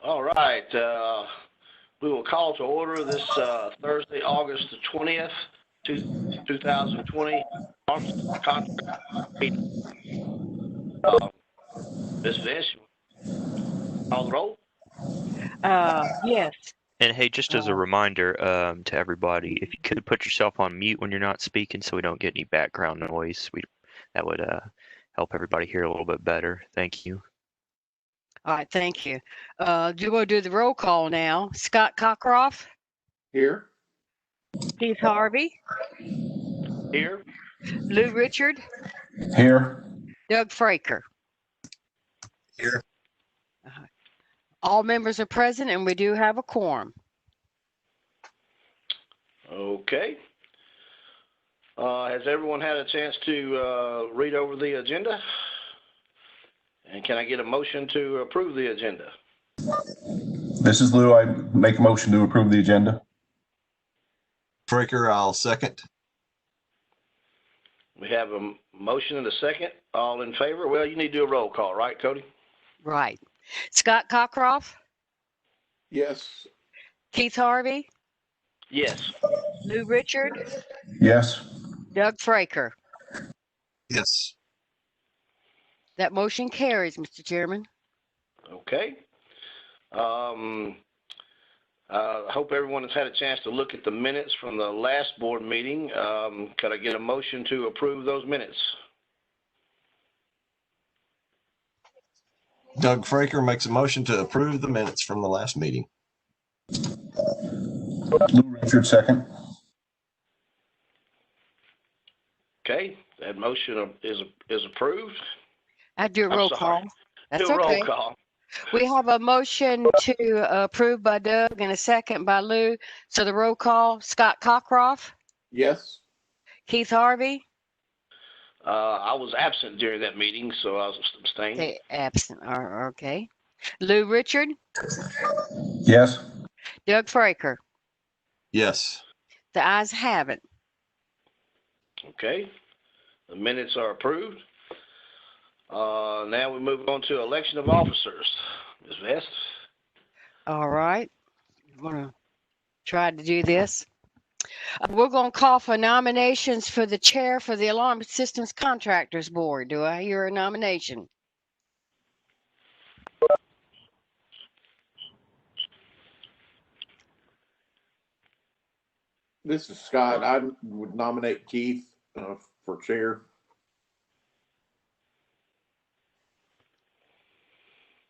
All right. We will call to order this Thursday, August the 20th, 2020 contract meeting. Ms. Vish, call the roll. Yes. And hey, just as a reminder to everybody, if you could put yourself on mute when you're not speaking so we don't get any background noise, that would help everybody hear a little bit better. Thank you. All right, thank you. We'll do the roll call now. Scott Cockcroft. Here. Keith Harvey. Here. Lou Richard. Here. Doug Fraker. Here. All members are present, and we do have a quorum. Okay. Has everyone had a chance to read over the agenda? And can I get a motion to approve the agenda? This is Lou. I make a motion to approve the agenda. Fraker, I'll second. We have a motion and a second. All in favor? Well, you need to do a roll call, right, Cody? Right. Scott Cockcroft. Yes. Keith Harvey. Yes. Lou Richard. Yes. Doug Fraker. Yes. That motion carries, Mr. Chairman. Okay. I hope everyone has had a chance to look at the minutes from the last board meeting. Could I get a motion to approve those minutes? Doug Fraker makes a motion to approve the minutes from the last meeting. Lou Richard, second. Okay, that motion is approved. I do a roll call. That's Do a okay. roll call. We have a motion to approve by Doug and a second by Lou. So the roll call, Scott Cockcroft. Yes. Keith Harvey. I was absent during that meeting, so I was abstaining. Okay, absent. Okay. Lou Richard. Yes. Doug Fraker. Yes. The ayes have it. Okay, the minutes are approved. Now we move on to election of officers. Ms. Vest. All right. I'm going to try to do this. We're going to call for nominations for the chair for the Alarm Systems Contractors Board. Do I hear a nomination? This is Scott. I would nominate Keith for chair.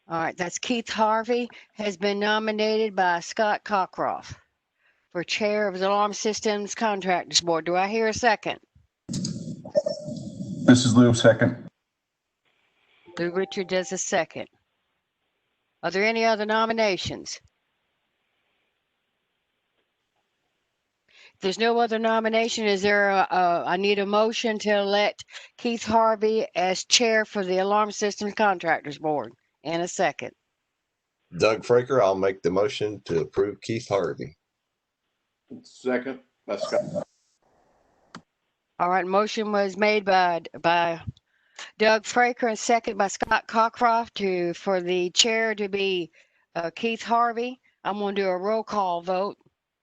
All right, that's Keith Harvey has been nominated by Scott Cockcroft for chair of the Alarm Systems Contractors Board. Do I hear a second? This is Lou, second. Lou Richard does a second. Are there any other nominations? If there's no other nomination, is there I need a motion to elect Keith Harvey as chair for the Alarm Systems Contractors Board. And a second. Doug Fraker, I'll make the motion to approve Keith Harvey. Second, that's Scott. All right, motion was made by Doug Fraker and second by Scott Cockcroft for the chair to be Keith Harvey. I'm going to do a roll call vote.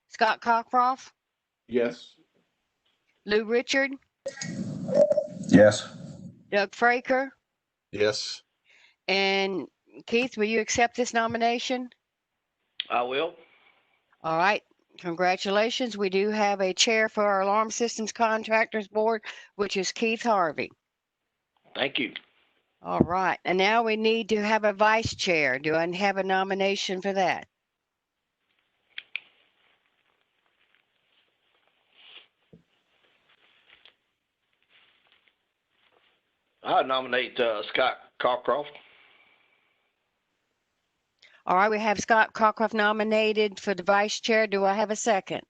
Scott Cockcroft? Yes. Lou Richard? Yes. Doug Fraker? Yes. And Keith, will you accept this nomination? I will. All right. Congratulations. We do have a chair for our Alarm Systems Contractors Board, which is Keith Harvey. Thank you. All right. And now we need to have a vice chair. Do I have a nomination for that? I nominate Scott Cockcroft. All right, we have Scott Cockcroft nominated for the vice chair. Do I have a second?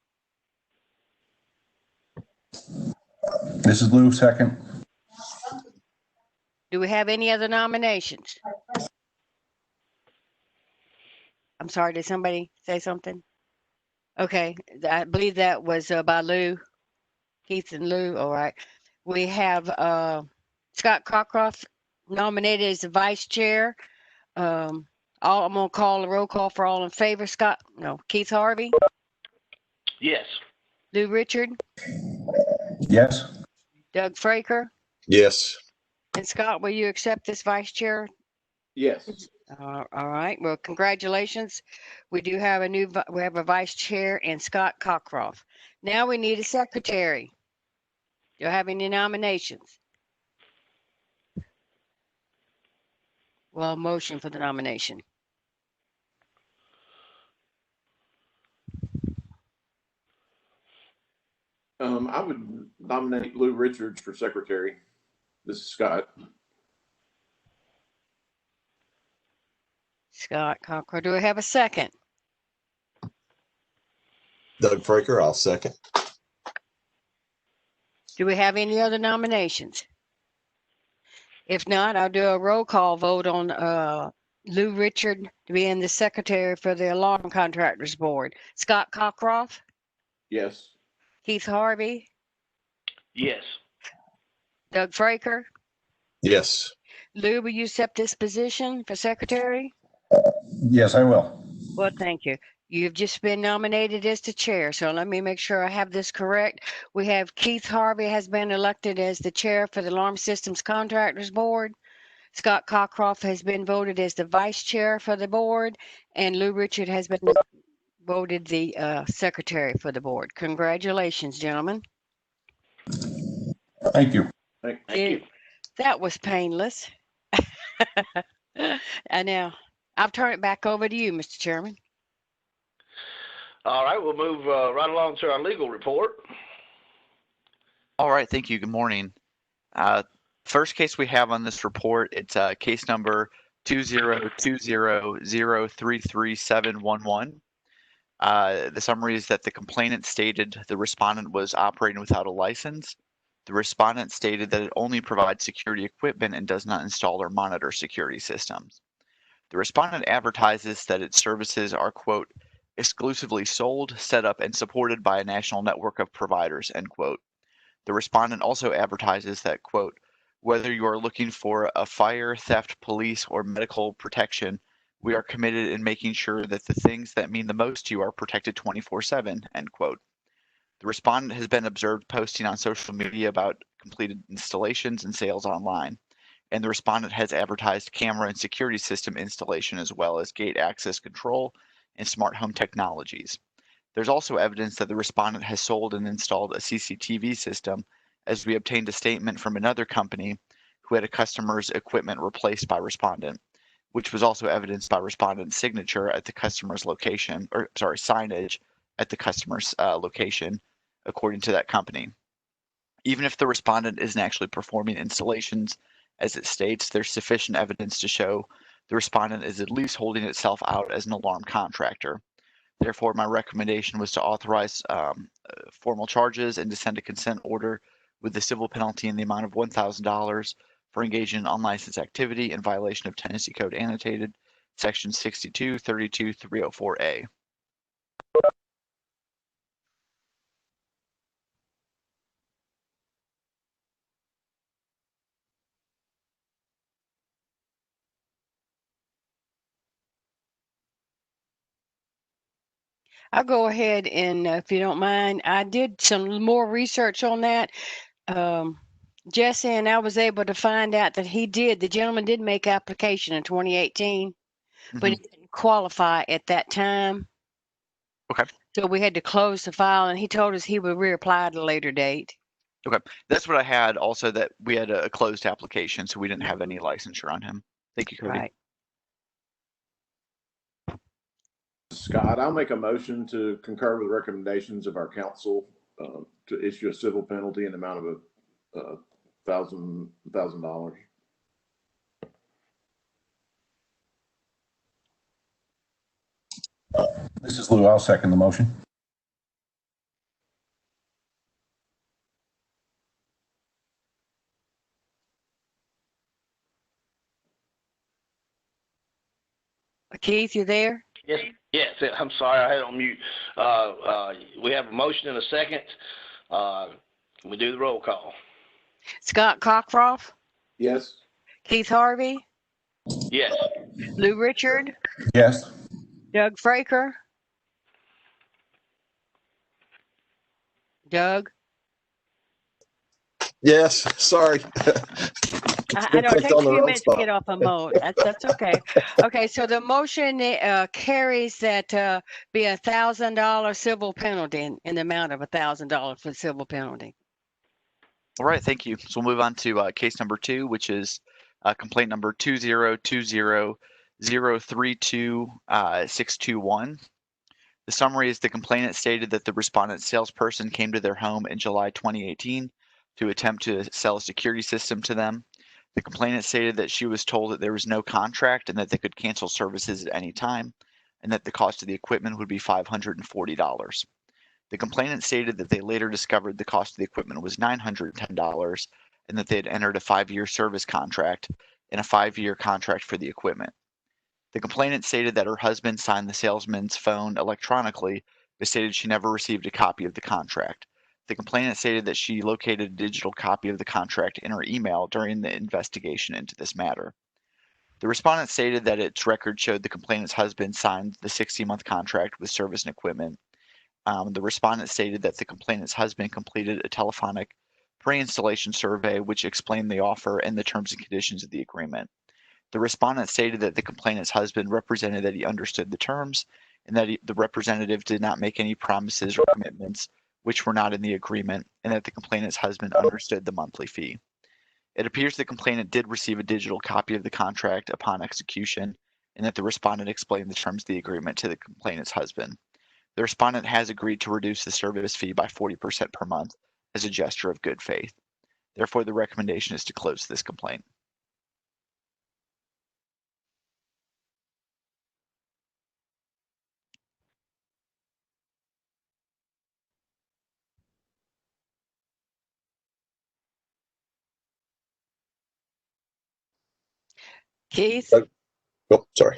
This is Lou, second. Do we have any other nominations? I'm sorry, did somebody say something? Okay, I believe that was by Lou, Keith and Lou. All right. We have Scott Cockcroft nominated as the vice chair. I'm going to call a roll call for all in favor. Keith Harvey, Yes. Lou Richard, Yes. Doug Fraker, Yes. and Scott, will you accept this vice chair? Yes. All right. Well, congratulations. We do have we have a vice chair and Scott Cockcroft. Now we need a secretary. Do you have any nominations? Well, motion for the nomination. I would nominate Lou Richards for secretary. This is Scott. Scott Cockcroft. Do we have a second? Doug Fraker, I'll second. Do we have any other nominations? If not, I'll do a roll call vote on Lou Richard being the secretary for the Alarm Contractors Board. Scott Cockcroft, Yes. Keith Harvey, Yes. Doug Fraker. Yes. Lou, will you accept this position for secretary? Yes, I will. Well, thank you. You've just been nominated as the chair, so let me make sure I have this correct. We have Keith Harvey has been elected as the chair for the Alarm Systems Contractors Board. Scott Cockcroft has been voted as the vice chair for the board, and Lou Richard has been voted the secretary for the board. Congratulations, gentlemen. Thank you. Thank you. That was painless. And now I'll turn it back over to you, Mr. Chairman. All right, we'll move right along to our legal report. All right, thank you. Good morning. First case we have on this report, it's case number 20200333711. The summary is that the complainant stated the respondent was operating without a license. The respondent stated that it only provides security equipment and does not install or monitor security systems. The respondent advertises that its services are, quote, exclusively sold, set up, and supported by a national network of providers, end quote. The respondent also advertises that, quote, whether you are looking for a fire, theft, police, or medical protection, we are committed in making sure that the things that mean the most to you are protected 24/7, end quote. The respondent has been observed posting on social media about completed installations and sales online, and the respondent has advertised camera and security system installation as well as gate access control and smart home technologies. There's also evidence that the respondent has sold and installed a CCTV system, as we obtained a statement from another company who had a customer's equipment replaced by respondent, which was also evidenced by respondent's signature at the customer's location, signage at the customer's location, according to that company. Even if the respondent isn't actually performing installations as it states, there's sufficient evidence to show the respondent is at least holding itself out as an alarm contractor. Therefore, my recommendation was to authorize formal charges and to send a consent order with the civil penalty in the amount of $1,000 for engaging in unlicensed activity in violation of Tennessee Code Annotated, Section 6232-304A. I'll go ahead and, if you don't mind, I did some more research on that. Jesse and I was able to find out that the gentleman did make application in 2018, but he didn't qualify at that time. Okay. So we had to close the file, and he told us he would reapply at a later date. Okay, that's what I had also, that we had a closed application, so we didn't have any licensure on him. Thank you, Cody. Right. Scott, I'll make a motion to concur with recommendations of our council to issue a civil penalty in the amount of $1,000. This is Lou. I'll second the motion. Keith, you there? Yes. Yes. I'm sorry, I had it on mute. We have a motion and a second. Can we do the roll call? Scott Cockcroft, Yes. Keith Harvey, Yes. Lou Richard, Yes. Doug Fraker. Doug? Yes, sorry. I know it Clicked takes on a the few wrong minutes to spot. get off a mode. That's okay. Okay, so the motion carries that be $1,000 civil penalty in the amount of $1,000 for civil penalty. All right, thank you. So we'll move on to case number 2, which is complaint number 2020032 The summary is the complainant stated that the respondent salesperson came to their home in July 2018 to attempt to sell a security system to them. The complainant stated that she was told that there was no contract and that they could cancel services at any time, and that the cost of the equipment would be $540. The complainant stated that they later discovered the cost of the equipment was $910 and that they had entered a 5-year service contract and a 5-year contract for the equipment. The complainant stated that her husband signed the salesman's phone electronically, but stated she never received a copy of the contract. The complainant stated that she located a digital copy of the contract in her email during the investigation into this matter. The respondent stated that its record showed the complainant's husband signed the 60-month contract with service and equipment. The respondent stated that the complainant's husband completed a telephonic pre-installation survey which explained the offer and the terms and conditions of the agreement. The respondent stated that the complainant's husband represented that he understood the terms and that the representative did not make any promises or commitments which were not in the agreement, and that the complainant's husband understood the monthly fee. It appears the complainant did receive a digital copy of the contract upon execution, and that the respondent explained the terms of the agreement to the complainant's husband. The respondent has agreed to reduce the service fee by 40% per month as a gesture of good faith. Therefore, the recommendation is to close this complaint. Keith, Oh, sorry.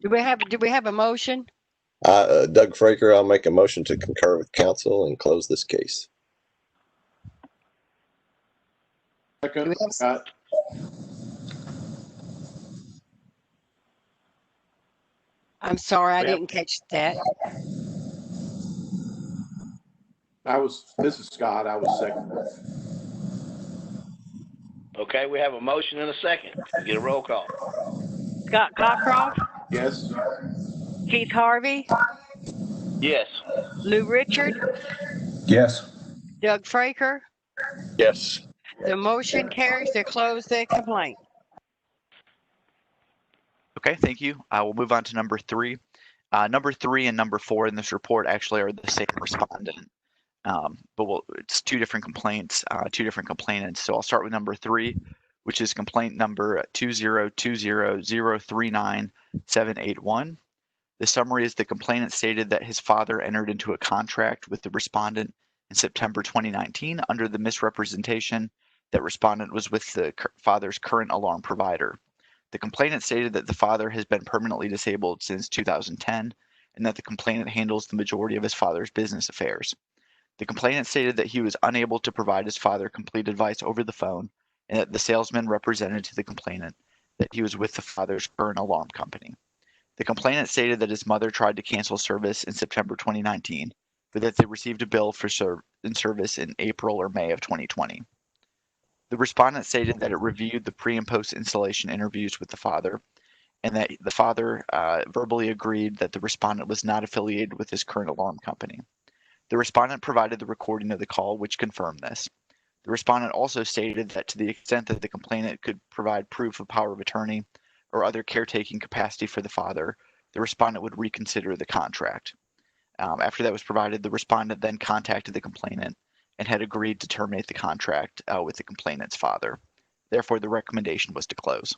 do we have a motion? Doug Fraker, I'll make a motion to concur with counsel and close this case. Second, Scott. I'm sorry, I Yep. didn't catch that. This is Scott. I was second. Okay, we have a motion and a second. Get a roll call. Scott Cockcroft, Yes. Keith Harvey, Yes. Lou Richard, Yes. Doug Fraker. Yes. The motion carries to close the complaint. Okay, thank you. We'll move on to number 3. Number 3 and number 4 in this report actually are the same respondent, but it's two different complaints, two different complainants. So I'll start with number 3, which is complaint number 20200397781. The summary is the complainant stated that his father entered into a contract with the respondent in September 2019 under the misrepresentation that respondent was with the father's current alarm provider. The complainant stated that the father has been permanently disabled since 2010 and that the complainant handles the majority of his father's business affairs. The complainant stated that he was unable to provide his father complete advice over the phone and that the salesman represented to the complainant that he was with the father's current alarm company. The complainant stated that his mother tried to cancel service in September 2019, but that they received a bill for service in April or May of 2020. The respondent stated that it reviewed the pre and post installation interviews with the father and that the father verbally agreed that the respondent was not affiliated with his current alarm company. The respondent provided the recording of the call, which confirmed this. The respondent also stated that to the extent that the complainant could provide proof of power of attorney or other caretaking capacity for the father, the respondent would reconsider the contract. After that was provided, the respondent then contacted the complainant and had agreed to terminate the contract with the complainant's father. Therefore, the recommendation was to close.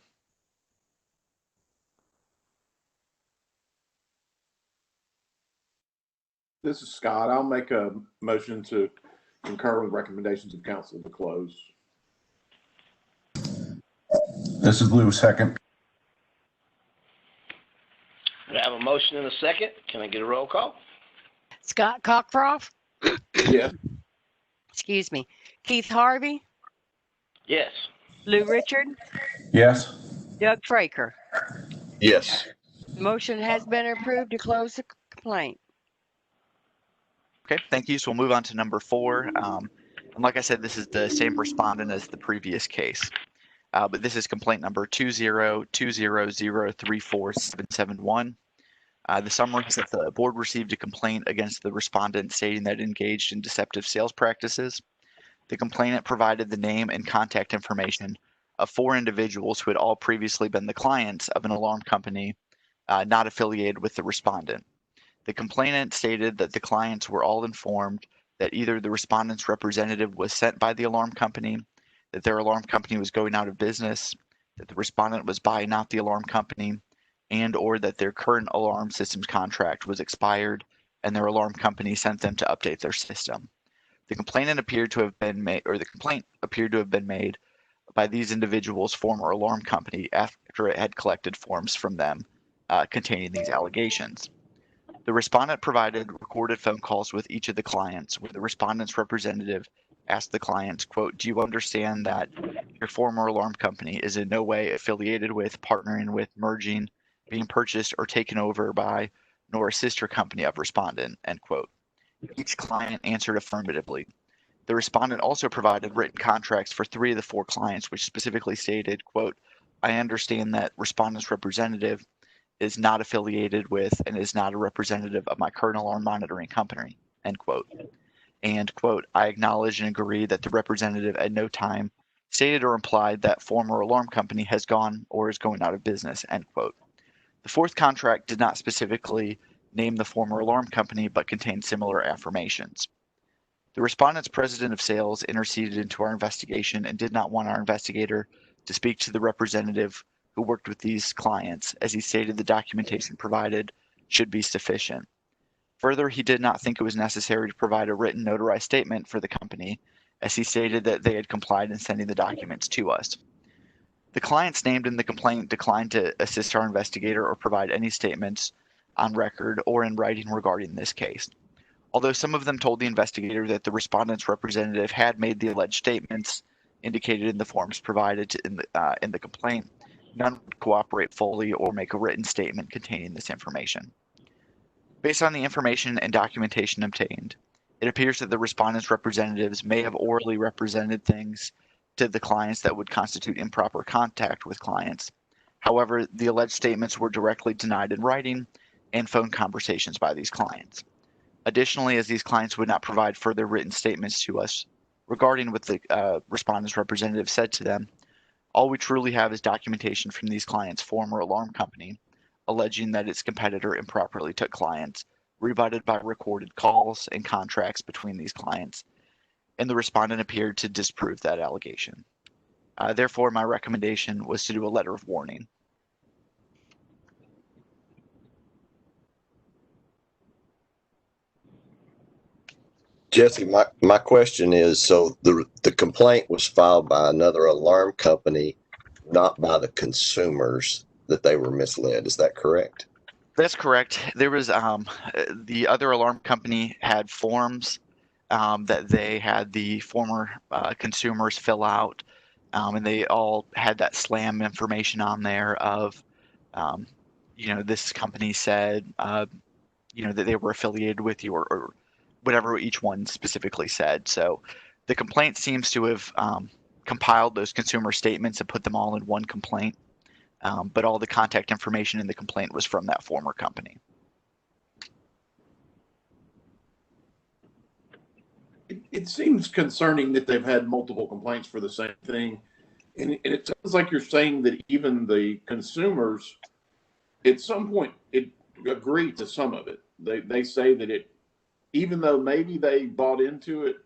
This is Scott. I'll make a motion to concur with recommendations of counsel to close. This is Lou, second. We have a motion and a second. Can I get a roll call? Scott Cockcroft, Yes. excuse me, Keith Harvey, Yes. Lou Richard, Yes. Doug Fraker. Yes. The motion has been approved to close the complaint. Okay, thank you. So we'll move on to number 4. And like I said, this is the same respondent as the previous case. But this is complaint number 20200347771. The summary is that the board received a complaint against the respondent stating that it engaged in deceptive sales practices. The complainant provided the name and contact information of 4 individuals who had all previously been the clients of an alarm company not affiliated with the respondent. The complainant stated that the clients were all informed that either the respondent's representative was sent by the alarm company, that their alarm company was going out of business, that the respondent was buying out the alarm company, and or that their current alarm systems contract was expired and their alarm company sent them to update their system. The complaint appeared to have been made by these individuals' former alarm company after it had collected forms from them containing these allegations. The respondent provided recorded phone calls with each of the clients where the respondent's representative asked the clients, quote, "Do you understand that your former alarm company is in no way affiliated with, partnering with, merging, being purchased, or taken over by, nor a sister company of respondent," end quote. Each client answered affirmatively. The respondent also provided written contracts for 3 of the 4 clients, which specifically stated, quote, "I understand that respondent's representative is not affiliated with and is not a representative of my current alarm monitoring company," end quote. And, quote, "I acknowledge and agree that the representative at no time stated or implied that former alarm company has gone or is going out of business," end quote. The 4th contract did not specifically name the former alarm company, but contained similar affirmations. The respondent's president of sales interceded into our investigation and did not want our investigator to speak to the representative who worked with these clients, as he stated the documentation provided should be sufficient. Further, he did not think it was necessary to provide a written notarized statement for the company, as he stated that they had complied in sending the documents to us. The clients named in the complaint declined to assist our investigator or provide any statements on record or in writing regarding this case. Although some of them told the investigator that the respondent's representative had made the alleged statements indicated in the forms provided in the complaint, none would cooperate fully or make a written statement containing this information. Based on the information and documentation obtained, it appears that the respondent's representatives may have orally represented things to the clients that would constitute improper contact with clients. However, the alleged statements were directly denied in writing and phone conversations by these clients. Additionally, as these clients would not provide further written statements to us regarding what the respondent's representative said to them, all we truly have is documentation from these clients' former alarm company alleging that its competitor improperly took clients, rebutted by recorded calls and contracts between these clients, and the respondent appeared to disprove that allegation. Therefore, my recommendation was to do a letter of warning. Jesse, my question is, so the complaint was filed by another alarm company, not by the consumers, that they were misled. Is that correct? That's correct. There was the other alarm company had forms that they had the former consumers fill out, and they all had that SLAM information on there of, this company said, that they were affiliated with you or whatever each one specifically said. So the complaint seems to have compiled those consumer statements and put them all in one complaint. But all the contact information in the complaint was from that former company. It seems concerning that they've had multiple complaints for the same thing. And it sounds like you're saying that even the consumers, at some point, agree to some of it. They say that even though maybe they bought into it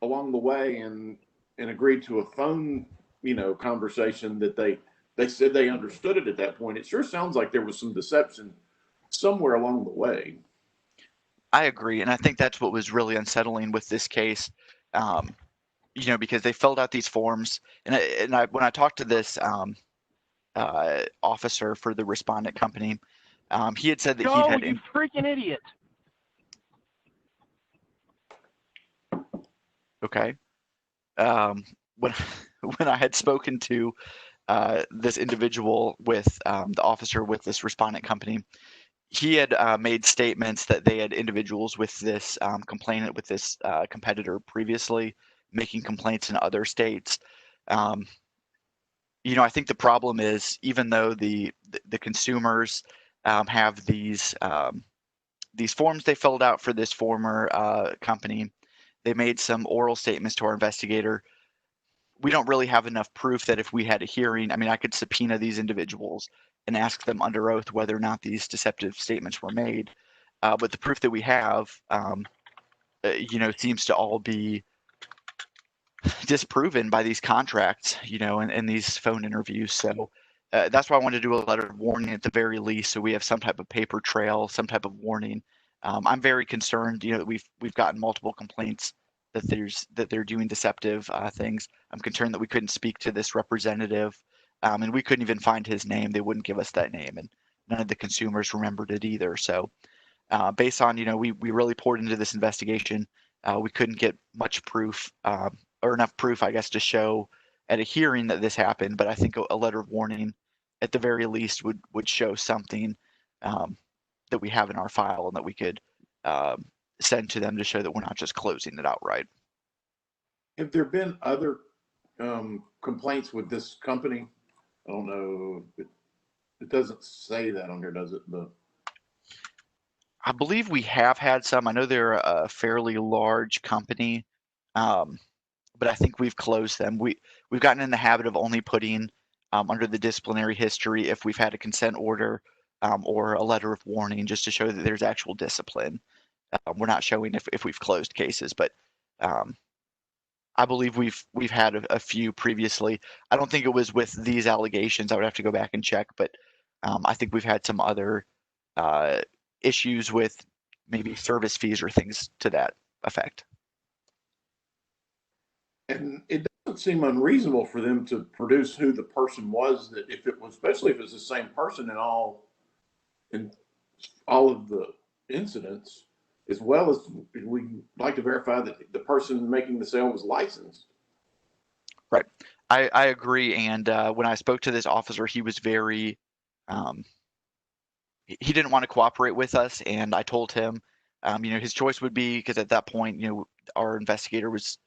along the way and agreed to a phone, conversation that they said they understood it at that point. It sure sounds like there was some deception somewhere along the way. I agree, and I think that's what was really unsettling with this case, because they filled out these forms, and when I talked to this officer for the respondent company, he had said that he had. You freaking idiot! Okay. When I had spoken to this individual with the officer with this respondent company, he had made statements that they had individuals with this complainant with this competitor previously making complaints in other states. You know, I think the problem is, even though the consumers have these forms they filled out for this former company, they made some oral statements to our investigator. We don't really have enough proof that if we had a hearing, I mean, I could subpoena these individuals and ask them under oath whether or not these deceptive statements were made. But the proof that we have, you know, seems to all be disproven by these contracts, you know, and these phone interviews. So that's why I wanted to do a letter of warning at the very least, so we have some type of paper trail, some type of warning. I'm very concerned, you know, that we've gotten multiple complaints that they're doing deceptive things. I'm concerned that we couldn't speak to this representative, and we couldn't even find his name. They wouldn't give us that name, and none of the consumers remembered it either. So based on, you know, we really poured into this investigation. We couldn't get much proof or enough proof, I guess, to show at a hearing that this happened. But I think a letter of warning, at the very least, would show something that we have in our file and that we could send to them to show that we're not just closing it outright. Have there been other complaints with this company? I don't know. It doesn't say that on here, does it? But I believe we have had some. I know they're a fairly large company, but I think we've closed them. We've gotten in the habit of only putting under the disciplinary history if we've had a consent order or a letter of warning, just to show that there's actual discipline. We're not showing if we've closed cases, but I believe we've had a few previously. I don't think it was with these allegations. I would have to go back and check, but I think we've had some other issues with maybe service fees or things to that effect. and it doesn't seem unreasonable for them to produce who the person was, that if it was, especially if it's the same person in all of the incidents, as well as we'd like to verify that the person making the sale was licensed. Right. I agree. And when I spoke to this officer, he was very, he didn't want to cooperate with us. And I told him, you know, his choice would be, because at that point, you know, our investigator was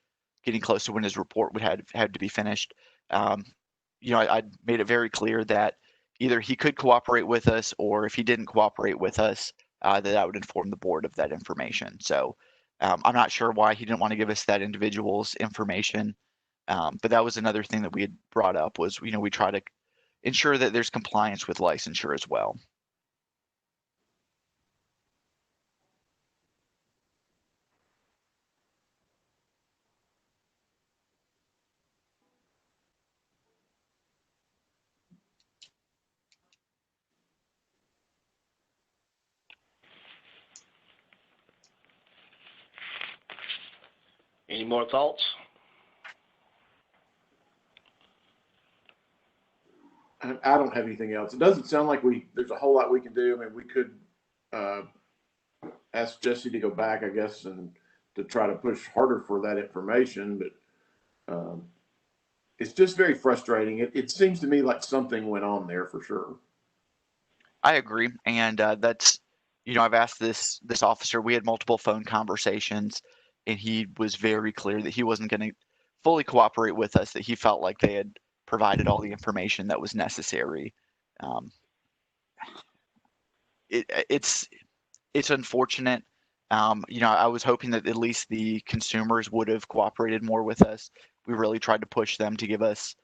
getting close to when his report would had to be finished. You know, I made it very clear that either he could cooperate with us, or if he didn't cooperate with us, that I would inform the board of that information. So I'm not sure why he didn't want to give us that individual's information. But that was another thing that we had brought up was, you know, we try to ensure that there's compliance with licensure as well. Any more thoughts? I don't have anything else. It doesn't sound like there's a whole lot we can do. I mean, we could ask Jesse to go back, I guess, and to try to push harder for that information. But it's just very frustrating. It seems to me like something went on there for sure. I agree. And that's, you know, I've asked this officer, we had multiple phone conversations, and he was very clear that he wasn't going to fully cooperate with us, that he felt like they had provided all the information that was necessary. It's unfortunate. You know, I was hoping that at least the consumers would have cooperated more with us. We really tried to push them to give us,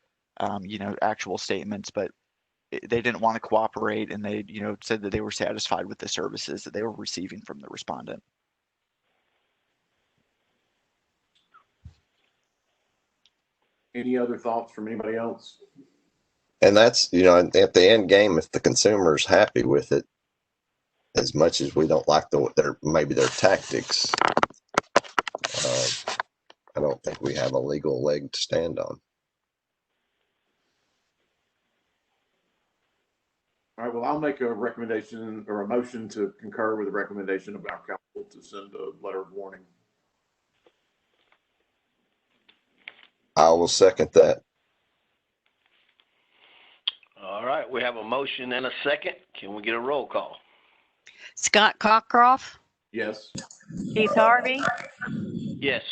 you know, actual statements, but they didn't want to cooperate, and they, you know, said that they were satisfied with the services that they were receiving from the respondent. Any other thoughts from anybody else? And that's, you know, at the end game, if the consumer's happy with it, as much as we don't like maybe their tactics, I don't think we have a legal leg to stand on. All right, well, I'll make a recommendation or a motion to concur with the recommendation of our counsel to send a letter of warning. I will second that. All right, we have a motion and a second. Can we get a roll call? Scott Cockcroft, Yes. Keith Harvey, Yes.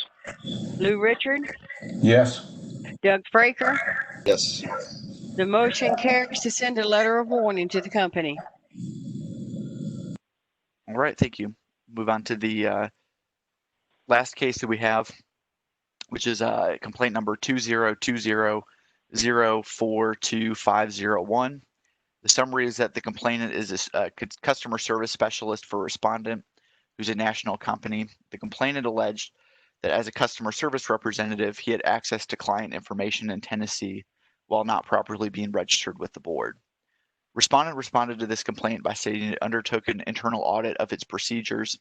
Lou Richard, Yes. Doug Fraker. Yes. The motion carries to send a letter of warning to the company. All right, thank you. Move on to the last case that we have, which is complaint number 2020-042501. The summary is that the complainant is a customer service specialist for a respondent who's a national company. The complainant alleged that as a customer service representative, he had access to client information in Tennessee while not properly being registered with the board. Respondent responded to this complaint by stating it undertook an internal audit of its procedures.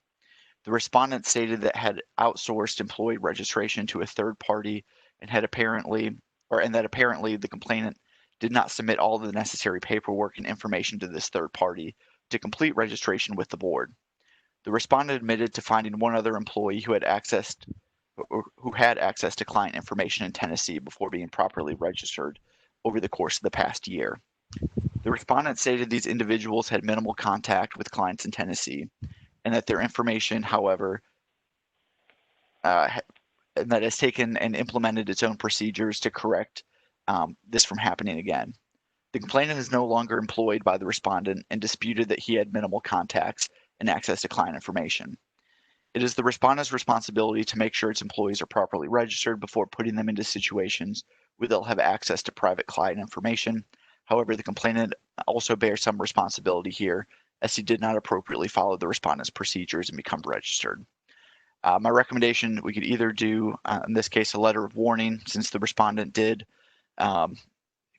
The respondent stated that had outsourced employee registration to a third party and that apparently the complainant did not submit all of the necessary paperwork and information to this third party to complete registration with the board. The respondent admitted to finding one other employee who had access to client information in Tennessee before being properly registered over the course of the past year. The respondent stated these individuals had minimal contact with clients in Tennessee and that their information, however, and that has taken and implemented its own procedures to correct this from happening again. The complainant is no longer employed by the respondent and disputed that he had minimal contacts and access to client information. It is the respondent's responsibility to make sure its employees are properly registered before putting them into situations where they'll have access to private client information. However, the complainant also bears some responsibility here as he did not appropriately follow the respondent's procedures and become registered. My recommendation, we could either do, in this case, a letter of warning, since the respondent did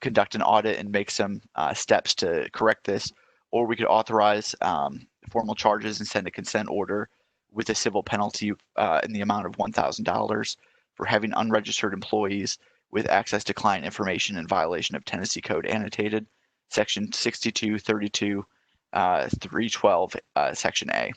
conduct an audit and make some steps to correct this, or we could authorize formal charges and send a consent order with a civil penalty in the amount of $1,000 for having unregistered employees with access to client information in violation of Tennessee Code Annotated, Section 6232, 312, Section A.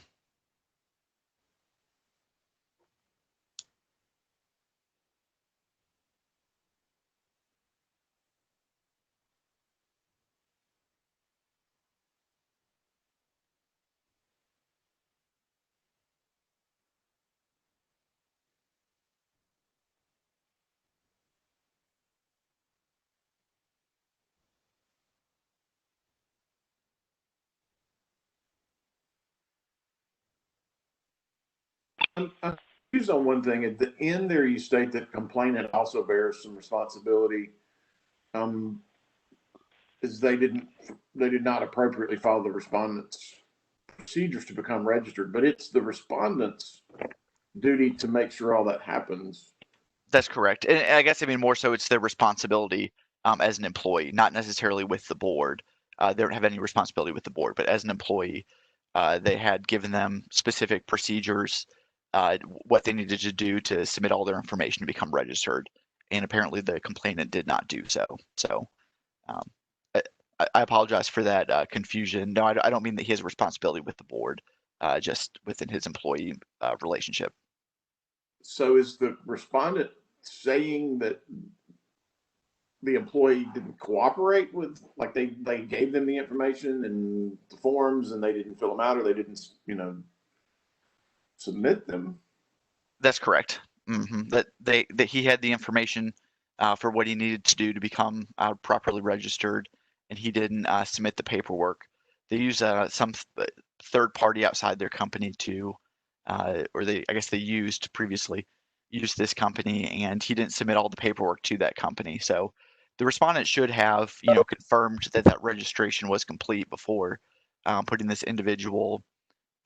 I'm confused on one thing. At the end there, you state that complainant also bears some responsibility. Is they did not appropriately follow the respondent's procedures to become registered, but it's the respondent's duty to make sure all that happens. That's correct. And I guess, I mean, more so it's their responsibility as an employee, not necessarily with the board. They don't have any responsibility with the board, but as an employee, they had given them specific procedures, what they needed to do to submit all their information to become registered. And apparently the complainant did not do so. So I apologize for that confusion. No, I don't mean that he has a responsibility with the board, just within his employee relationship. So is the respondent saying that the employee didn't cooperate with, like they gave them the information and the forms and they didn't fill them out, or they didn't, submit them? That's correct. That he had the information for what he needed to do to become properly registered, and he didn't submit the paperwork. They use some third party outside their company to, I guess they used previously this company, and he didn't submit all the paperwork to that company. So the respondent should have, confirmed that registration was complete before putting this individual,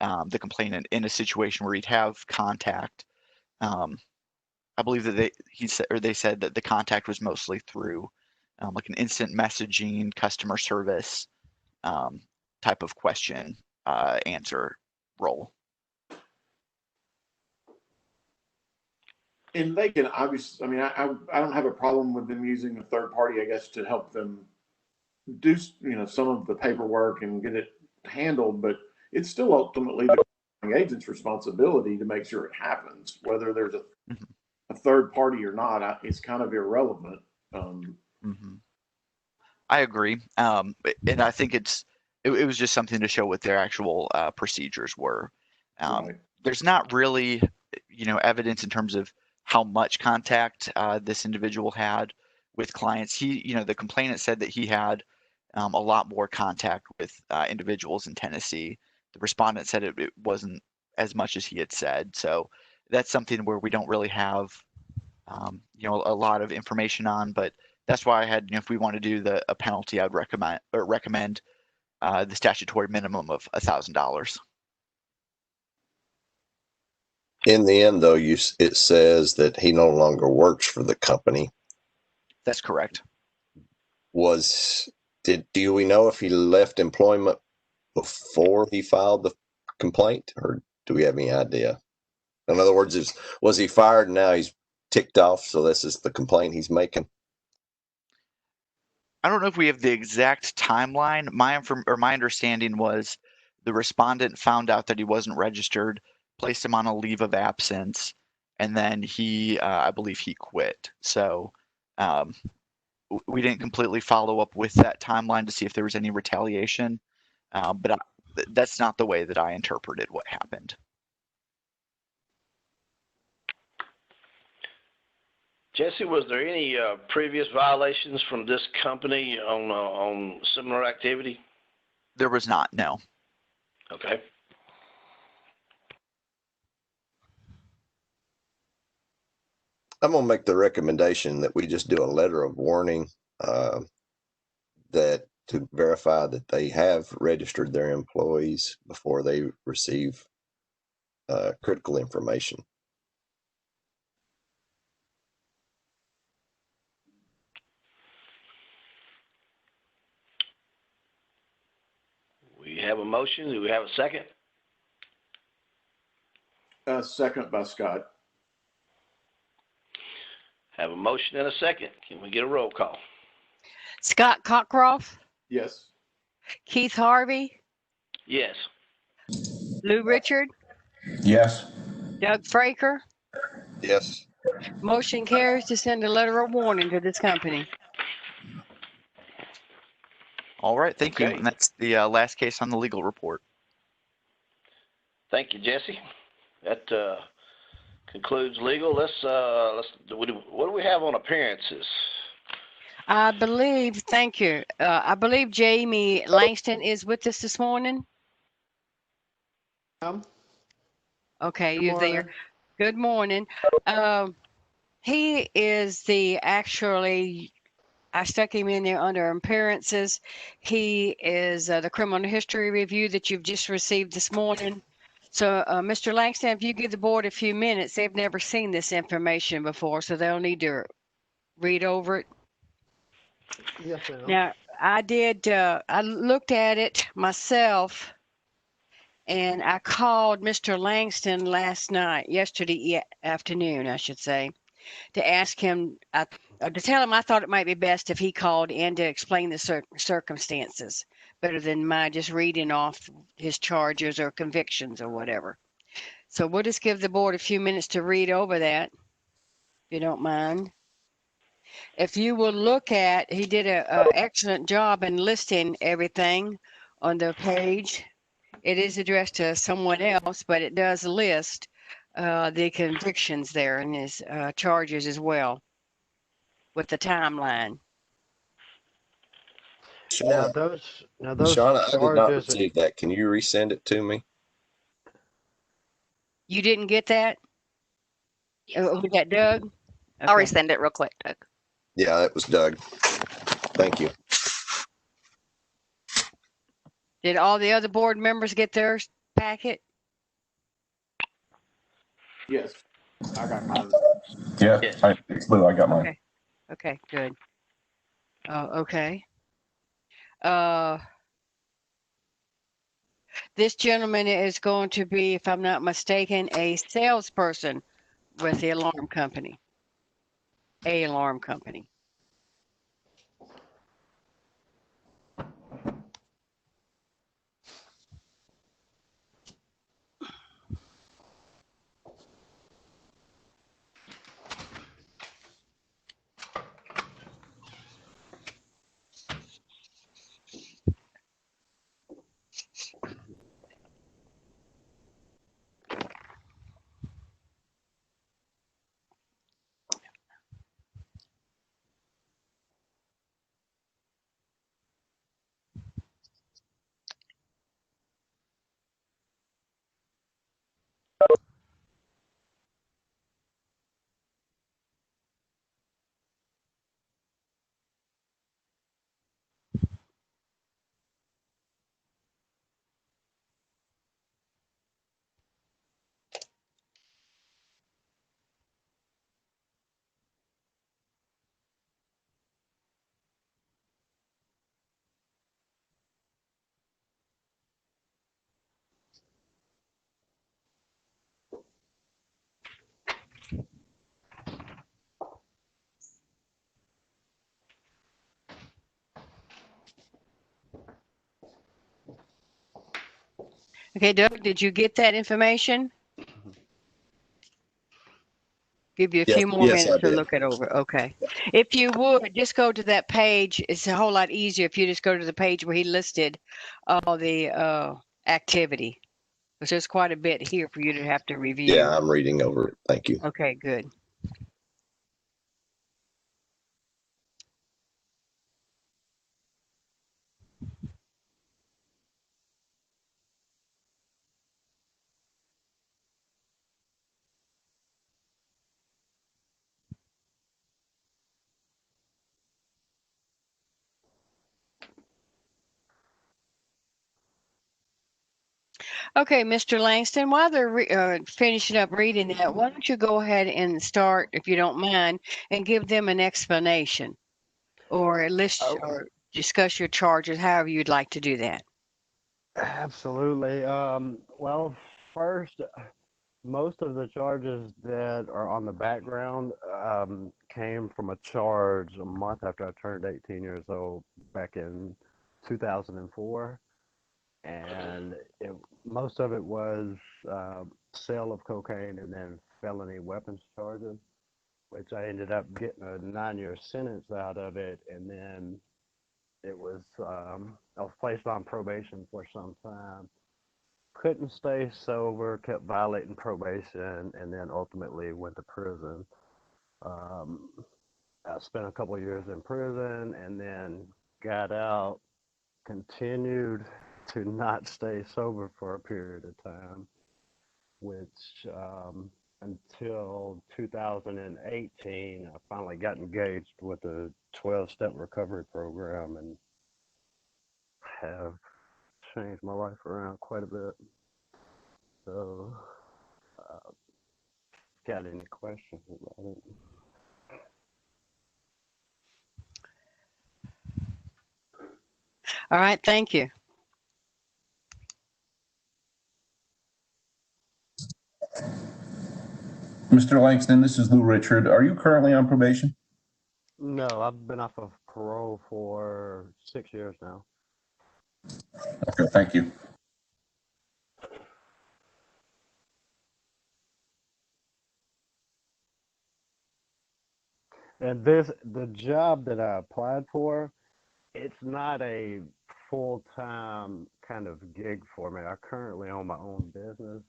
the complainant, in a situation where he'd have contact. I believe that they said that the contact was mostly through like an instant messaging, customer service type of question answer role. And they can obviously, I don't have a problem with them using a third party, I guess, to help them do, some of the paperwork and get it handled, but it's still ultimately the agent's responsibility to make sure it happens. Whether there's a third party or not, it's kind of irrelevant. I agree. And I think it was just something to show what their actual procedures were. Right. There's not really, evidence in terms of how much contact this individual had with clients. The complainant said that he had a lot more contact with individuals in Tennessee. The respondent said it wasn't as much as he had said. So that's something where we don't really have, a lot of information on, but that's why I had, if we want to do a penalty, I'd recommend the statutory minimum of $1,000. In the end, though, it says that he no longer works for the company. That's correct. Do we know if he left employment before he filed the complaint, or do we have any idea? In other words, was he fired and now he's ticked off, so this is the complaint he's making? I don't know if we have the exact timeline. My understanding was the respondent found out that he wasn't registered, placed him on a leave of absence, and then I believe he quit. So we didn't completely follow up with that timeline to see if there was any retaliation, but that's not the way that I interpreted what happened. Jesse, was there any previous violations from this company on similar activity? There was not, no. Okay. I'm going to make the recommendation that we just do a letter of warning that to verify that they have registered their employees before they receive critical information. We have a motion. Do we have a second? Second by Scott. Have a motion and a second. Can we get a roll call? Scott Cockcroft, Yes. Keith Harvey, Yes. Lou Richard, Yes. Doug Fraker. Yes. Motion carries to send a letter of warning to this company. All right, thank you. Okay. And that's the last case on the legal report. Thank you, Jesse. That concludes legal. What do we have on appearances? I believe, thank you. I believe Jamie Langston is with us this morning. Okay, you're there. Good morning. He is I stuck him in there under appearances. He is the criminal history review that you've just received this morning. So, Mr. Langston, if you give the board a few minutes, they've never seen this information before, so they'll need to read over it. Yes, ma'am. Now, I looked at it myself, and I called Mr. Langston yesterday afternoon, I should say, to ask him, to tell him I thought it might be best if he called in to explain the circumstances, better than my just reading off his charges or convictions or whatever. So we'll just give the board a few minutes to read over that, if you don't mind. If you will look at, he did an excellent job in listing everything on the page. It is addressed to someone else, but it does list the convictions there and his charges as well with the timeline. Now Shauna, those I did not charges. receive that. Can you resend it to me? You didn't get that? Was that Doug? I'll Okay. resend it real quick, Doug. Yeah, that was Doug. Thank you. Did all the other board members get their packet? Yes. I got mine. Yeah. Yes. It's Lou. I got mine. Okay. Okay, good. Okay. This gentleman is going to be, if I'm not mistaken, a salesperson with the alarm company. A alarm company. Okay, Doug, did you get that information? Give you a Yes, few more yes, I minutes to did. look it over. Okay. If you would, just go to that page. It's a whole lot easier if you just go to the page where he listed all the activity. Because there's quite a bit here for you to have to review. Yeah, I'm reading over it. Thank you. Okay, good. Okay, Mr. Langston, while they're finishing up reading that, why don't you go ahead and start, if you don't mind, and give them an explanation or list Oh, or discuss your charges, however you'd like to do that. absolutely. Well, first, most of the charges that are on the background came from a charge a month after I turned 18 years old back in 2004. And most of it was sale of cocaine and then felony weapons charges, which I ended up getting a 9-year sentence out of it. And then it was, I was placed on probation for some time. Couldn't stay sober, kept violating probation, and then ultimately went to prison. Um, I spent a couple of years in prison and then got out, continued to not stay sober for a period of time, which until 2018, I finally got engaged with a 12-step recovery program and have changed my life around quite a bit. So, got any questions about it? All right, thank you. Mr. Langston, this is Lou Richard. Are you currently on probation? No, I've been off of parole for 6 years now. Okay, thank you. And the job that I applied for, it's not a full-time kind of gig for me. I currently own my own business,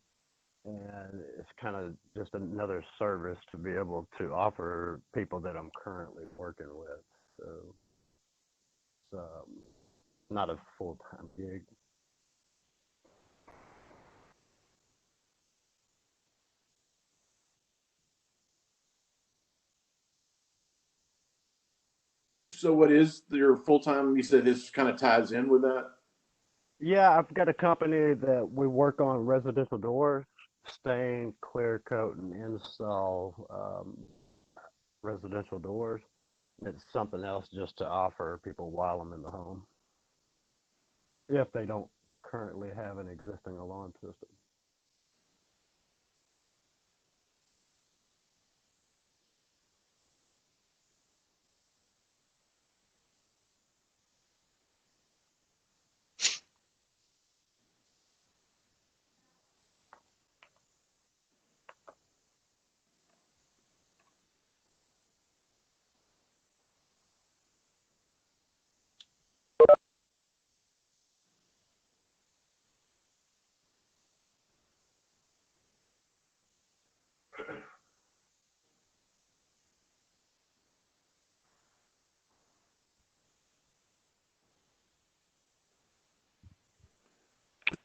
and it's kind of just another service to be able to offer people that I'm currently working with. So it's not a full-time gig. So what is your full-time? You said this kind of ties in with that? Yeah, I've got a company that we work on residential doors, stain, clear coat, and install residential doors. It's something else just to offer people while I'm in the home, if they don't currently have an existing alarm system.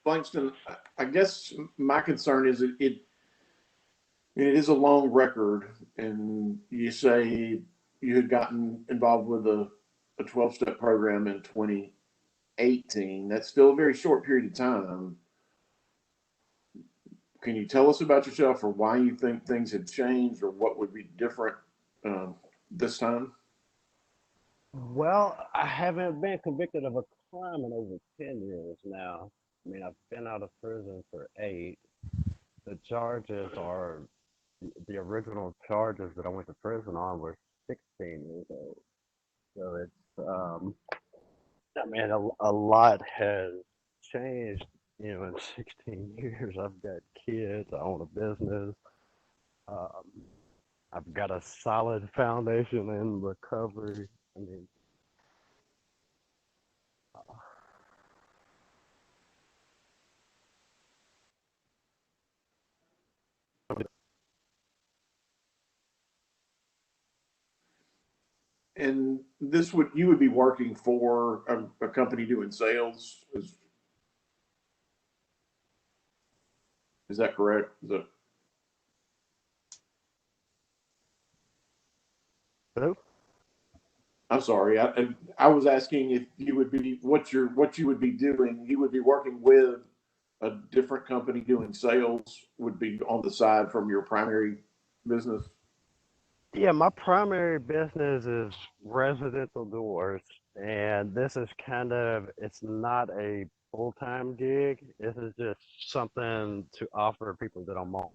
Langston, I guess my concern is it is a long record, and you say you had gotten involved with a 12-step program in 2018. That's still a very short period of time. Can you tell us about yourself, or why you think things have changed, or what would be different this time? Well, I haven't been convicted of a crime in over 10 years now. I mean, I've been out of prison for 8. The charges are the original charges that I went to prison on were 16 years old. So it's, I mean, a lot has changed in 16 years. I've got kids. I own a business. Um, I've got a solid foundation in recovery. I mean, And you would be working for a company doing sales. Is that correct? hello? I'm sorry. I was asking if you would be what you would be doing. You would be working with a different company doing sales. Would be on the side from your primary business. Yeah, my primary business is residential doors, and this is it's not a full-time gig. This is just something to offer people that I'm on.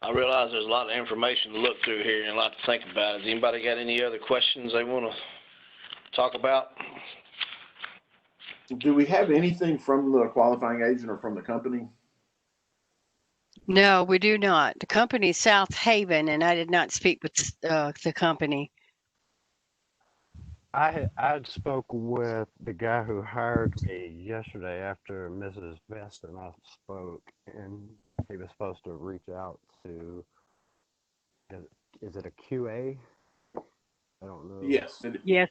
I realize there's a lot of information to look through here and a lot to think about. Has anybody got any other questions they want to talk about? Do we have anything from the qualifying agent or from the company? No, we do not. The company is South Haven, and I did not speak with the company. I spoke with the guy who hired me yesterday after Mrs. Vest and I spoke, and he was supposed to reach out to, is it a QA? I don't know. Yes. Yes.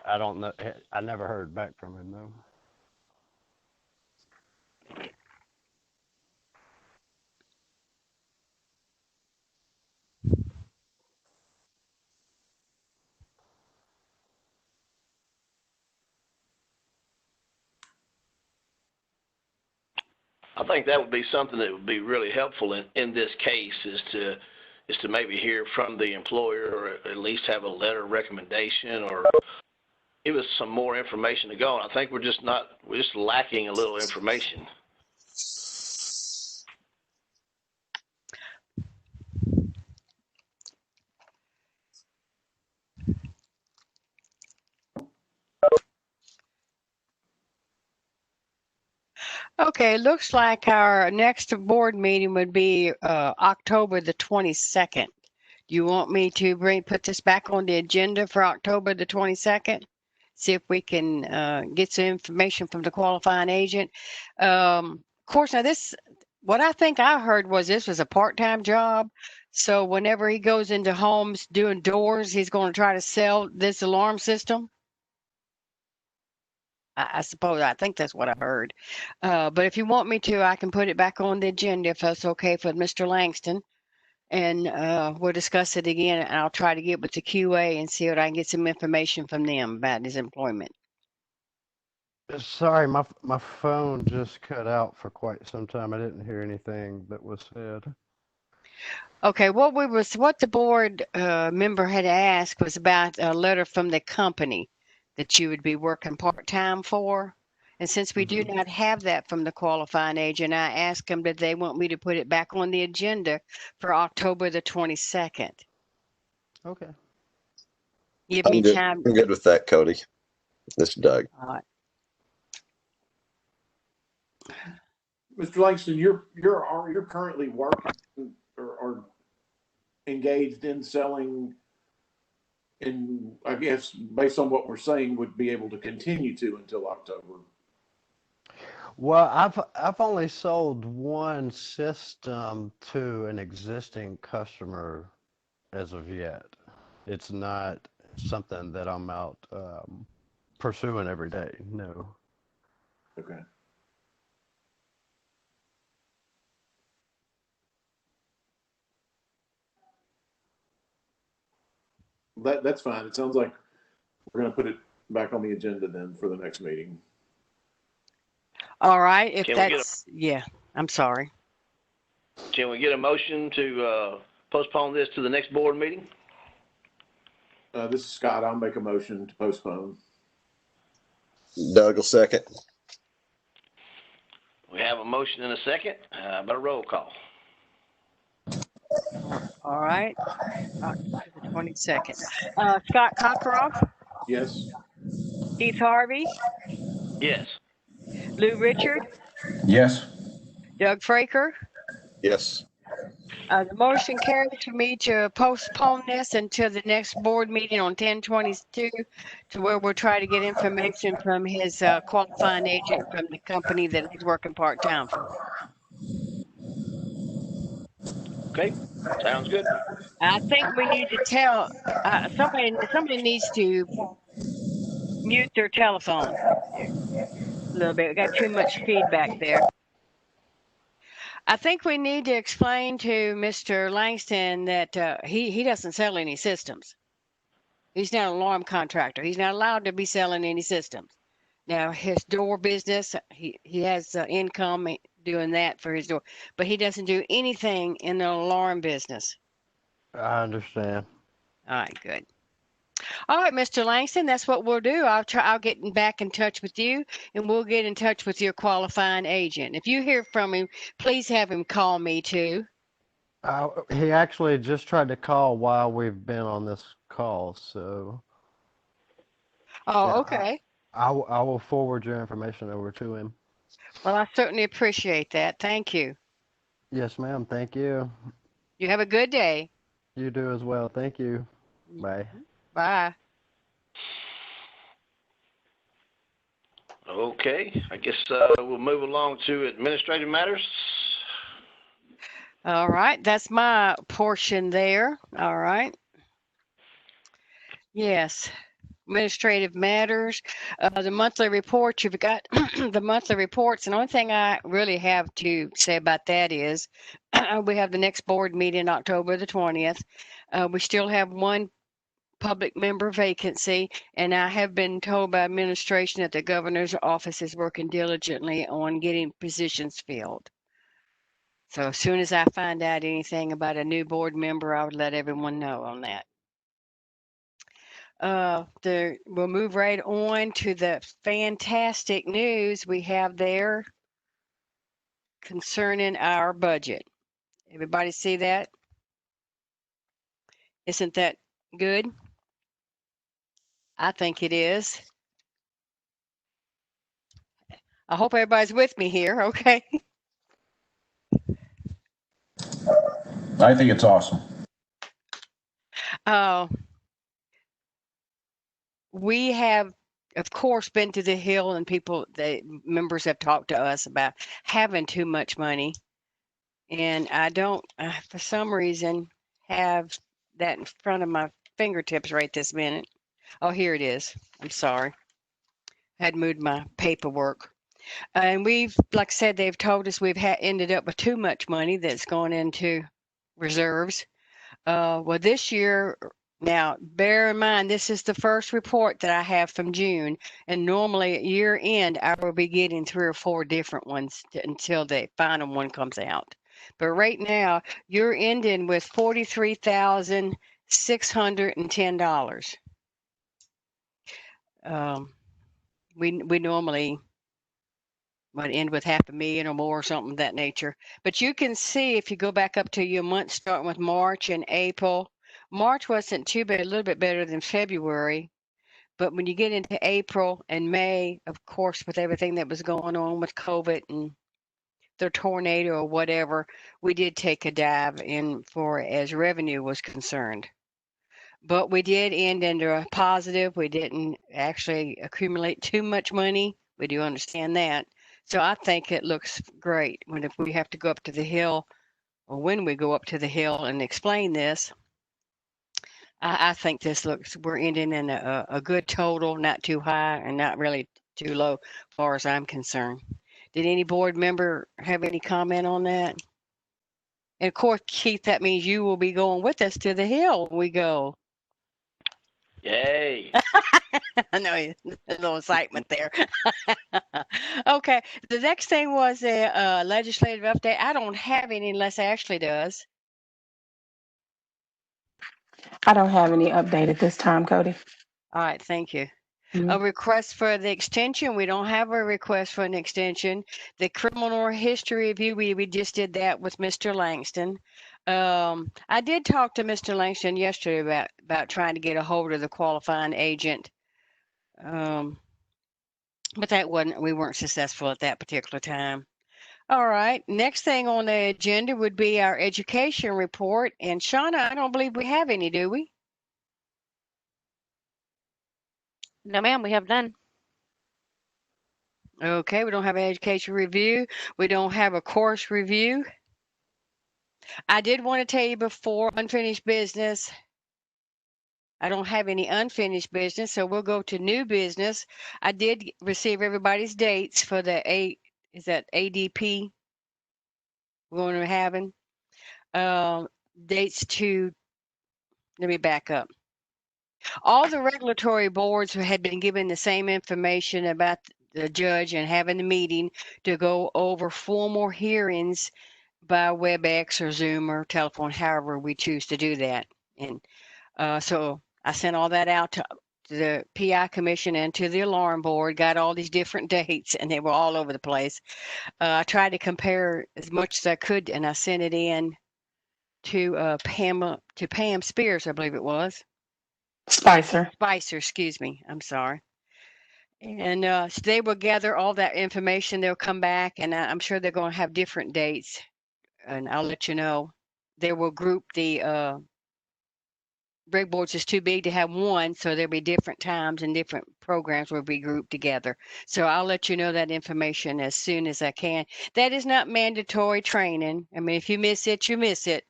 I don't know. I never heard back from him though. I think that would be something that would be really helpful in this case is to maybe hear from the employer or at least have a letter of recommendation or give us some more information to go on. I think we're just lacking a little information. Okay, looks like our next board meeting would be October the 22nd. Do you want me to put this back on the agenda for October the 22nd? See if we can get some information from the qualifying agent. Of course, now what I think I heard was this was a part-time job. So whenever he goes into homes doing doors, he's going to try to sell this alarm system. I think that's what I heard. But if you want me to, I can put it back on the agenda if that's okay for Mr. Langston. And we'll discuss it again. And I'll try to get with the QA and see what I can get some information from them about his employment. Sorry, my phone just cut out for quite some time. I didn't hear anything that was said. Okay, what the board member had asked was about a letter from the company that you would be working part-time for. And since we do not have that from the qualifying agent, I asked them that they want me to put it back on the agenda for October the 22nd. Okay. Give me I'm good. time. I'm good with that, Cody. This is Doug. Mr. Langston, you're currently working or engaged in selling, and I guess based on what we're saying, would be able to continue to until October. Well, I've only sold one system to an existing customer as of yet. It's not something that I'm out pursuing every day. No. Okay. That's fine. It sounds like we're going to put it back on the agenda then for the next meeting. All right, if Can we get that's, yeah, I'm sorry. Can we get a motion to postpone this to the next board meeting? This is Scott. I'll make a motion to postpone. Doug will second. We have a motion and a second, but a roll call. All right, October the 22nd. Scott Cockcroft, Yes. Keith Harvey, Yes. Lou Richard, Yes. Doug Fraker. Yes. The motion carries for me to postpone this until the next board meeting on 10/22 to where we'll try to get information from his qualifying agent from the company that he's working part-time for. Okay, sounds good. I think we need to tell, somebody needs to mute their telephone a little bit. We got too much feedback there. I think we need to explain to Mr. Langston that he doesn't sell any systems. He's not an alarm contractor. He's not allowed to be selling any systems. Now, his door business, he has income doing that for his door, but he doesn't do anything in the alarm business. I understand. All right, good. All right, Mr. Langston, that's what we'll do. I'll get back in touch with you, and we'll get in touch with your qualifying agent. If you hear from him, please have him call me too. He actually just tried to call while we've been on this call, so Oh, yeah, okay. I will forward your information over to him. Well, I certainly appreciate that. Thank you. Yes, ma'am. Thank you. You have a good day. You do as well. Thank you. Bye. Bye. Okay, I guess we'll move along to administrative matters. All right, that's my portion there. All right. Yes, administrative matters. The monthly report, you've got the monthly reports. And the only thing I really have to say about that is we have the next board meeting October the 20th. We still have one public member vacancy, and I have been told by administration that the governor's office is working diligently on getting positions filled. So as soon as I find out anything about a new board member, I would let everyone know on that. We'll move right on to the fantastic news we have there concerning our budget. Everybody see that? Isn't that good? I think it is. I hope everybody's with me here, okay? I think it's awesome. We have, of course, been to the Hill, and the members have talked to us about having too much money. And I don't, for some reason, have that in front of my fingertips right this minute. Oh, here it is. I'm sorry. I had moved my paperwork. And we've, like I said, they've told us we've ended up with too much money that's going into reserves. Well, this year, now bear in mind, this is the first report that I have from June. And normally at year end, I will be getting 3 or 4 different ones until the final one comes out. But right now, you're ending with $43,610. We normally would end with $500,000 or more, or something of that nature. But you can see if you go back up to your months starting with March and April. March wasn't too bad, a little bit better than February. But when you get into April and May, of course, with everything that was going on with COVID and the tornado or whatever, we did take a dive in for as revenue was concerned. But we did end into a positive. We didn't actually accumulate too much money. We do understand that. So I think it looks great if we have to go up to the Hill, or when we go up to the Hill and explain this. I think this we're ending in a good total, not too high and not really too low, as far as I'm concerned. Did any board member have any comment on that? And of course, Keith, that means you will be going with us to the Hill when we go. Yay. I know a little excitement there. Okay, the next thing was a legislative update. I don't have any unless Ashley does. I don't have any update at this time, Cody. All right, thank you. Mhm. A request for the extension. We don't have a request for an extension. The criminal history review, we just did that with Mr. Langston. I did talk to Mr. Langston yesterday about trying to get a hold of the qualifying agent. But we weren't successful at that particular time. All right, next thing on the agenda would be our education report. And Shauna, I don't believe we have any, do we? No, ma'am, we have none. Okay, we don't have an education review. We don't have a course review. I did want to tell you before, unfinished business. I don't have any unfinished business, so we'll go to new business. I did receive everybody's dates for the ADP we're going to be having. Dates to, let me back up. All the regulatory boards had been given the same information about the judge and having the meeting to go over formal hearings by WebEx or Zoom or telephone, however we choose to do that. And so I sent all that out to the PI commission and to the alarm board, got all these different dates, and they were all over the place. I tried to compare as much as I could, and I sent it in to Pam Spears, I believe it was. Spicer. Spicer, excuse me. I'm sorry. And so they will gather all that information. They'll come back, and I'm sure they're going to have different dates, and I'll let you know. They will group the break boards is too big to have one, so there'll be different times and different programs will be grouped together. So I'll let you know that information as soon as I can. That is not mandatory training. I mean, if you miss it, you miss it.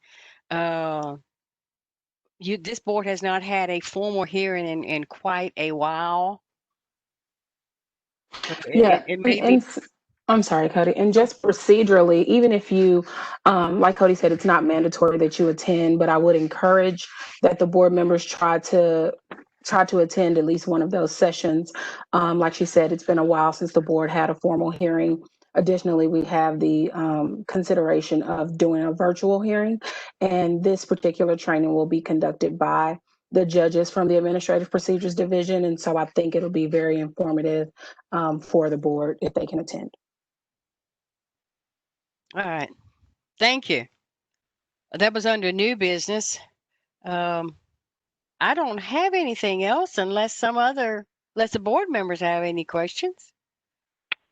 This board has not had a formal hearing in quite a while. So Yeah, it may be. I'm sorry, Cody. And just procedurally, even if you, like Cody said, it's not mandatory that you attend, but I would encourage that the board members try to attend at least one of those sessions. Like she said, it's been a while since the board had a formal hearing. Additionally, we have the consideration of doing a virtual hearing, and this particular training will be conducted by the judges from the Administrative Procedures Division. And so I think it'll be very informative for the board if they can attend. All right. Thank you. That was under new business. I don't have anything else unless the board members have any questions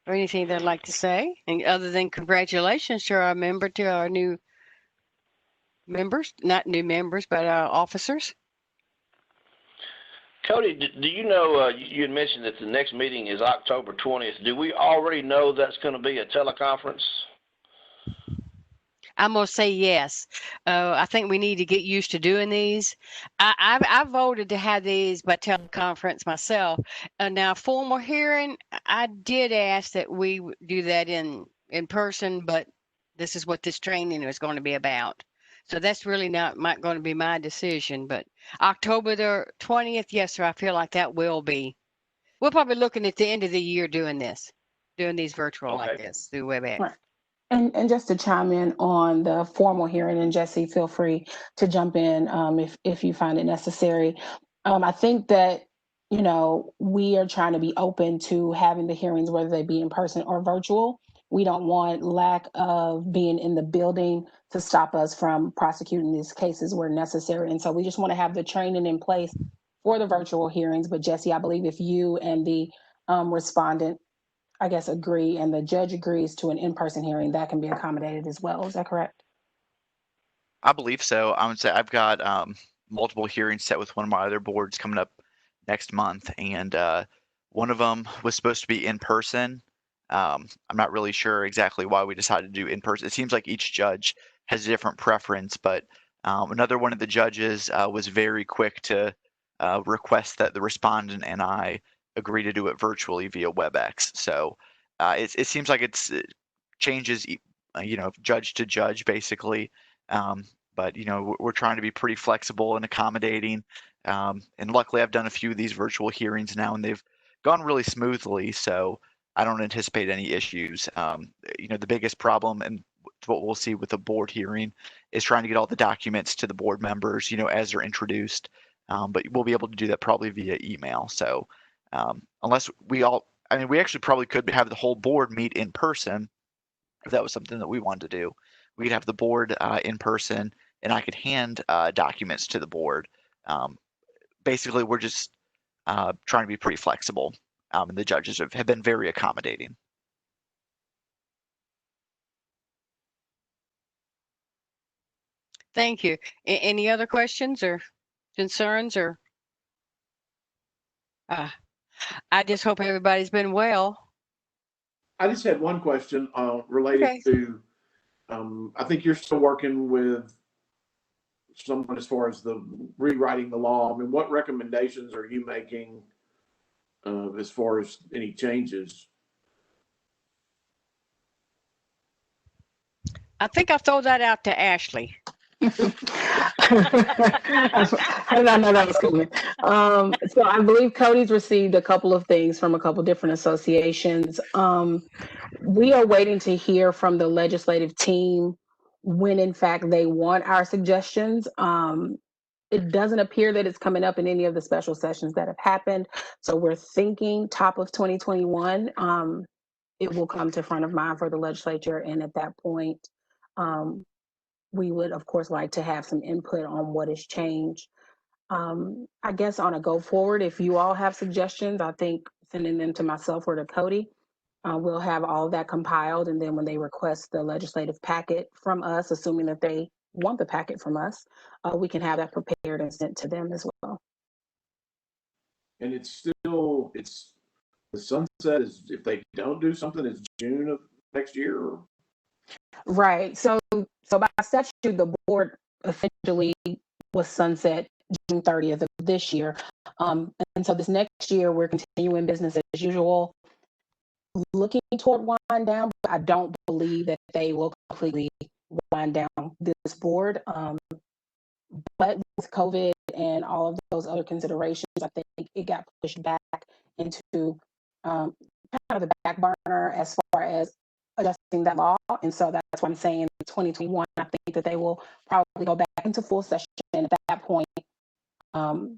or anything they'd like to say. And other than congratulations to our new members, not new members, but our officers. Cody, do you know, you had mentioned that the next meeting is October 20th. Do we already know that's going to be a teleconference? I'm going to say yes. I think we need to get used to doing these. I voted to have these by teleconference myself. Now, formal hearing, I did ask that we do that in person, but this is what this training is going to be about. So that's really not going to be my decision. But October the 20th, yes, sir, I feel like that will be. We're probably looking at the end of the year doing these virtual like this through WebEx. Right. And just to chime in on the formal hearing, and Jesse, feel free to jump in if you find it necessary. I think that, we are trying to be open to having the hearings, whether they be in person or virtual. We don't want lack of being in the building to stop us from prosecuting these cases where necessary. And so we just want to have the training in place for the virtual hearings. But Jesse, I believe if you and the respondent, I guess, agree and the judge agrees to an in-person hearing, that can be accommodated as well. Is that correct? I believe so. I would say I've got multiple hearings set with one of my other boards coming up next month, and one of them was supposed to be in person. I'm not really sure exactly why we decided to do in person. It seems like each judge has a different preference, but another one of the judges was very quick to request that the respondent and I agree to do it virtually via WebEx. So it seems like it changes, judge to judge basically. But we're trying to be pretty flexible and accommodating. And luckily, I've done a few of these virtual hearings now, and they've gone really smoothly. So I don't anticipate any issues. The biggest problem, and what we'll see with a board hearing, is trying to get all the documents to the board members, as they're introduced. But we'll be able to do that probably via email. So unless we actually probably could have the whole board meet in person if that was something that we wanted to do. We could have the board in person, and I could hand documents to the board. Basically, we're just trying to be pretty flexible, and the judges have been very accommodating. Thank you. Any other questions or concerns or? I just hope everybody's been well. I just had one question related to, I think you're still working with someone as far as the rewriting the law. I mean, what recommendations are you making as far as any changes? I think I'll throw that out to Ashley. How did I know that was coming? So I believe Cody's received a couple of things from a couple different associations. We are waiting to hear from the legislative team when in fact they want our suggestions. It doesn't appear that it's coming up in any of the special sessions that have happened. So we're thinking top of 2021, it will come to front of mind for the legislature. And at that point, we would, of course, like to have some input on what has changed. I guess on a go forward, if you all have suggestions, I think sending them to myself or to Cody, we'll have all of that compiled. And then when they request the legislative packet from us, assuming that they want the packet from us, we can have that prepared and sent to them as well. And it's the sunset is, if they don't do something, it's June of next year? Or? Right. So by statute, the board officially was sunset June 30th of this year. And so this next year, we're continuing business as usual, looking toward wind down, but I don't believe that they will completely wind down this board. But with COVID and all of those other considerations, I think it got pushed back into kind of the back burner as far as adjusting that law. And so that's why I'm saying 2021, I think that they will probably go back into full session. And at that point,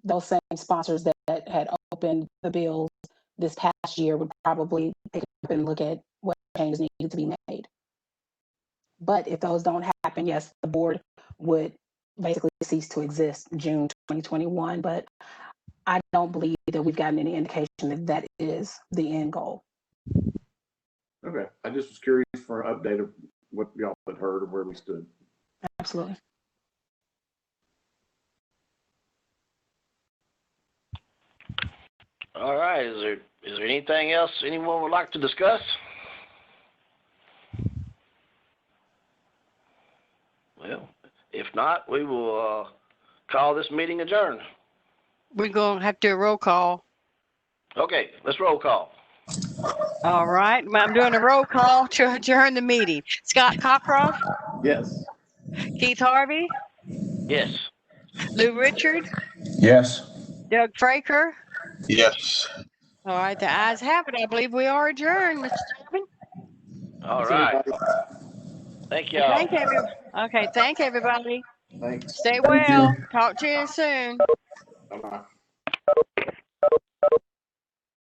those same sponsors that had opened the bills this past year would probably pick up and look at what changes needed to be made. But if those don't happen, yes, the board would basically cease to exist June 2021. But I don't believe that we've gotten any indication that that is the end goal. Okay. I just was curious for an update of what y'all had heard or where we stood. Absolutely. All right. Is there anything else anyone would like to discuss? Well, if not, we will call this meeting adjourned. We're going to have to do a roll call. Okay, let's roll call. All right. I'm doing a roll call to adjourn the meeting. Scott Cockcroft? Yes. Keith Harvey? Yes. Lou Richard? Yes. Doug Fraker? Yes. All right. The ayes have it. I believe we are adjourned, Mr. Chairman. All right. Thank y'all. Thank everyone. Okay. Thank everybody. Thanks. Stay Thank well. you. Talk to you soon. Bye-bye.